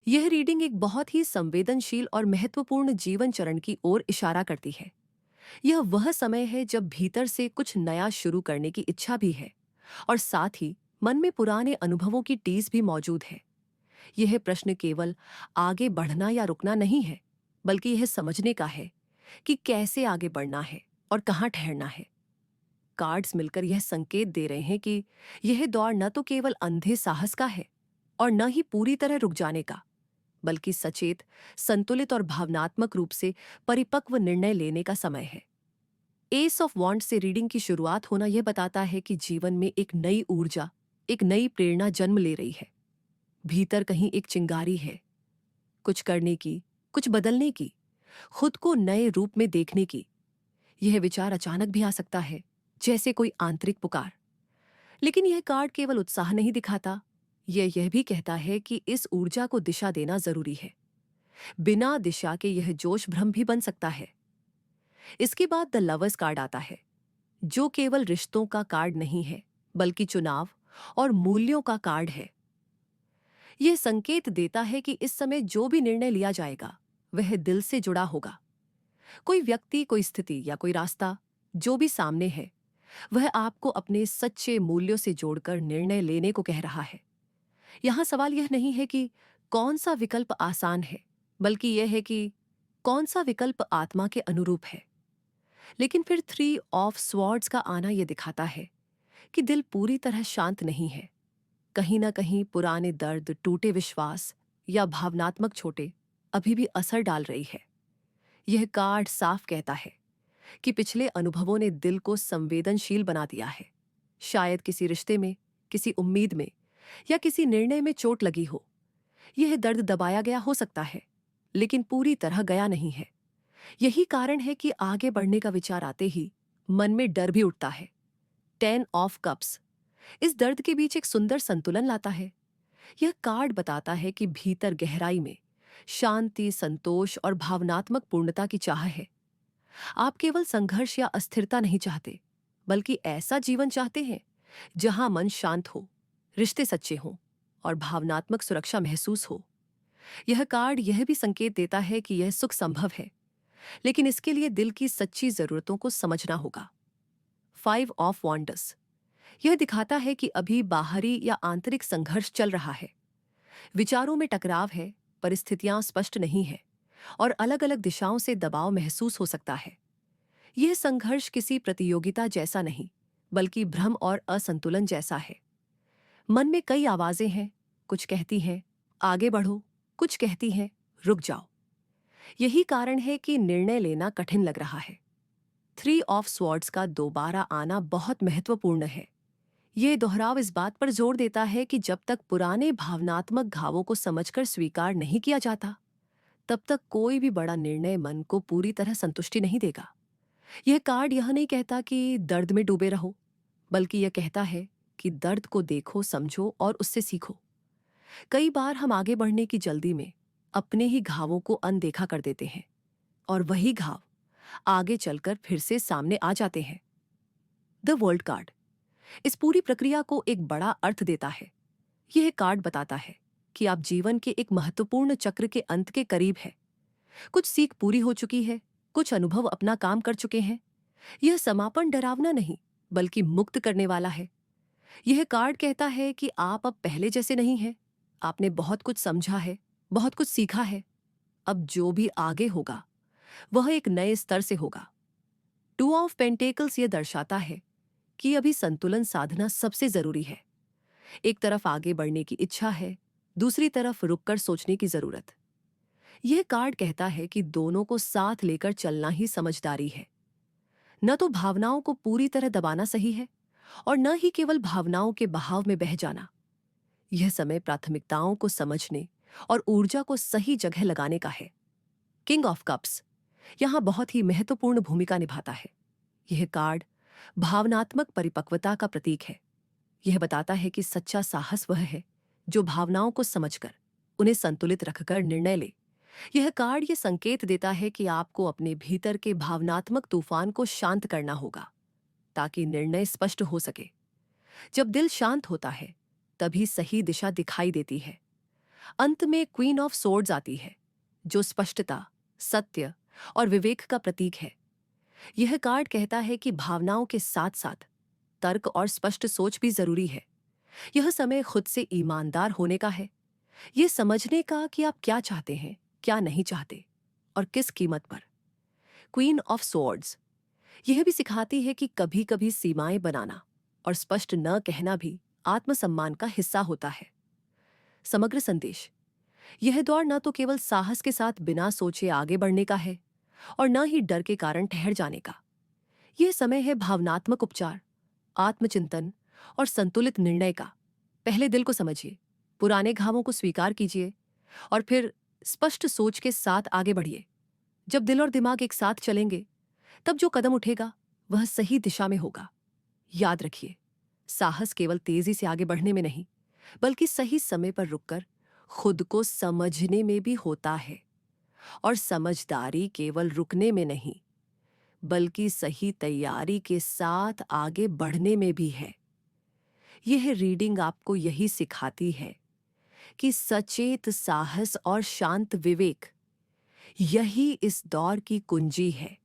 यह रीडिंग एक बहुत ही संवेदनशील और महत्वपूर्ण जीवन चरण की ओर इशारा करती है। यह वह समय है जब भीतर से कुछ नया शुरू करने की इच्छा भी है और साथ ही मन में पुराने अनुभवों की टीस भी मौजूद है। यह प्रश्न केवल आगे बढ़ना या रुकना नहीं है, बल्कि यह समझने का है कि कैसे आगे बढ़ना है और कहाँ ठहरना है। कार्ड्स मिलकर यह संकेत दे रहे हैं कि यह दौर न तो केवल अंधे साहस का है और न ही पूरी तरह रुक जाने का, बल्कि सचेत, संतुलित और भावनात्मक रूप से परिपक्व निर्णय लेने का समय है। एस ऑफ वॉन्ड से रीडिंग की शुरुआत होना यह बताता है कि जीवन में एक नई ऊर्जा, एक नई प्रेरणा जन्म ले रही है। भीतर कहीं एक चिंगारी है, कुछ करने की, कुछ बदलने की, खुद को नए रूप में देखने की। यह विचार अचानक भी आ सकता है, जैसे कोई आंतरिक पुकार। लेकिन यह कार्ड केवल उत्साह नहीं दिखाता, यह भी कहता है कि इस ऊर्जा को दिशा देना जरूरी है। बिना दिशा के यह जोश भ्रम भी बन सकता है। इसके बाद द लवर्स कार्ड आता है, जो केवल रिश्तों का कार्ड नहीं है, बल्कि चुनाव और मूल्यों का कार्ड है। यह संकेत देता है कि इस समय जो भी निर्णय लिया जाएगा, वह दिल से जुड़ा होगा। कोई व्यक्ति, कोई स्थिति या कोई रास्ता जो भी सामने है, वह आपको अपने सच्चे मूल्यों से जोड़कर निर्णय लेने को कह रहा है। यहां सवाल यह नहीं है कि कौन सा विकल्प आसान है, बल्कि यह है कि कौन सा विकल्प आत्मा के अनुरूप है। लेकिन फिर थ्री ऑफ स्वॉर्ड्स का आना यह दिखाता है कि दिल पूरी तरह शांत नहीं है। कहीं ना कहीं पुराने दर्द, टूटे विश्वास या भावनात्मक चोटें अभी भी असर डाल रही है। यह कार्ड साफ कहता है कि पिछले अनुभवों ने दिल को संवेदनशील बना दिया है। शायद किसी रिश्ते में, किसी उम्मीद में या किसी निर्णय में चोट लगी हो। यह दर्द दबाया गया हो सकता है, लेकिन पूरी तरह गया नहीं है। यही कारण है कि आगे बढ़ने का विचार आते ही मन में डर भी उठता है। 10 ऑफ कप्स इस दर्द के बीच एक सुंदर संतुलन लाता है। यह कार्ड बताता है कि भीतर गहराई में शांति, संतोष और भावनात्मक पूर्णता की चाह है। आप केवल संघर्ष या अस्थिरता नहीं चाहते, बल्कि ऐसा जीवन चाहते हैं जहां मन शांत हो, रिश्ते सच्चे हों और भावनात्मक सुरक्षा महसूस हो। यह कार्ड यह भी संकेत देता है कि यह सुख संभव है, लेकिन इसके लिए दिल की सच्ची जरूरतों को समझना होगा। 5 ऑफ वॉन्डर्स यह दिखाता है कि अभी बाहरी या आंतरिक संघर्ष चल रहा है। विचारों में टकराव है, परिस्थितियां स्पष्ट नहीं है और अलग अलग दिशाओं से दबाव महसूस हो सकता है। यह संघर्ष किसी प्रतियोगिता जैसा नहीं, बल्कि भ्रम और असंतुलन जैसा है। मन में कई आवाजें हैं, कुछ कहती हैं आगे बढ़ो, कुछ कहती हैं रुक जाओ। यही कारण है कि निर्णय लेना कठिन लग रहा है। 3 ऑफ स्वॉर्ड्स का दोबारा आना बहुत महत्वपूर्ण है। यह दोहराव इस बात पर जोर देता है कि जब तक पुराने भावनात्मक घावों को समझकर स्वीकार नहीं किया जाता, तब तक कोई भी बड़ा निर्णय मन को पूरी तरह संतुष्टि नहीं देगा। यह कार्ड यह नहीं कहता कि दर्द में डूबे रहो, बल्कि यह कहता है कि दर्द को देखो, समझो और उससे सीखो। कई बार हम आगे बढ़ने की जल्दी में अपने ही घावों को अनदेखा कर देते हैं और वही घाव आगे चलकर फिर से सामने आ जाते हैं। द वर्ल्ड कार्ड इस पूरी प्रक्रिया को एक बड़ा अर्थ देता है। यह कार्ड बताता है कि आप जीवन के एक महत्वपूर्ण चक्र के अंत के करीब है। कुछ सीख पूरी हो चुकी है, कुछ अनुभव अपना काम कर चुके हैं। यह समापन डरावना नहीं, बल्कि मुक्त करने वाला है। यह कार्ड कहता है कि आप अब पहले जैसे नहीं हैं। आपने बहुत कुछ समझा है, बहुत कुछ सीखा है। अब जो भी आगे होगा, वह एक नए स्तर से होगा। 2 ऑफ पेंटेकल्स यह दर्शाता है कि अभी संतुलन साधना सबसे जरूरी है। एक तरफ आगे बढ़ने की इच्छा है, दूसरी तरफ रुककर सोचने की जरूरत। यह कार्ड कहता है कि दोनों को साथ लेकर चलना ही समझदारी है। न तो भावनाओं को पूरी तरह दबाना सही है और न ही केवल भावनाओं के बहाव में बह जाना। यह समय प्राथमिकताओं को समझने और ऊर्जा को सही जगह लगाने का है। किंग ऑफ कप्स यहां बहुत ही महत्वपूर्ण भूमिका निभाता है। यह कार्ड भावनात्मक परिपक्वता का प्रतीक है। यह बताता है कि सच्चा साहस वह है जो भावनाओं को समझकर, उन्हें संतुलित रखकर निर्णय ले। यह कार्ड यह संकेत देता है कि आपको अपने भीतर के भावनात्मक तूफान को शांत करना होगा, ताकि निर्णय स्पष्ट हो सके। जब दिल शांत होता है, तभी सही दिशा दिखाई देती है। अंत में क्वीन ऑफ सोर्ड्स आती है, जो स्पष्टता, सत्य और विवेक का प्रतीक है। यह कार्ड कहता है कि भावनाओं के साथ साथ तर्क और स्पष्ट सोच भी जरूरी है। यह समय खुद से ईमानदार होने का है, ये समझने का कि आप क्या चाहते हैं, क्या नहीं चाहते और किस कीमत पर। क्वीन ऑफ सोर्ड्स यह भी सिखाती है कि कभी कभी सीमाएं बनाना और स्पष्ट न कहना भी आत्मसम्मान का हिस्सा होता है। समग्र संदेश, यह दौर न तो केवल साहस के साथ बिना सोचे आगे बढ़ने का है और न ही डर के कारण ठहर जाने का। यह समय है भावनात्मक उपचार, आत्मचिंतन और संतुलित निर्णय का। पहले दिल को समझिए, पुराने घावों को स्वीकार कीजिए और फिर स्पष्ट सोच के साथ आगे बढ़िए। जब दिल और दिमाग एक साथ चलेंगे, तब जो कदम उठेगा वह सही दिशा में होगा। याद रखिए, साहस केवल तेजी से आगे बढ़ने में नहीं, बल्कि सही समय पर रुककर खुद को समझने में भी होता है। और समझदारी केवल रुकने में नहीं, बल्कि सही तैयारी के साथ आगे बढ़ने में भी है। यह रीडिंग आपको यही सिखाती है कि सचेत साहस और शांत विवेक, यही इस दौर की कुंजी है।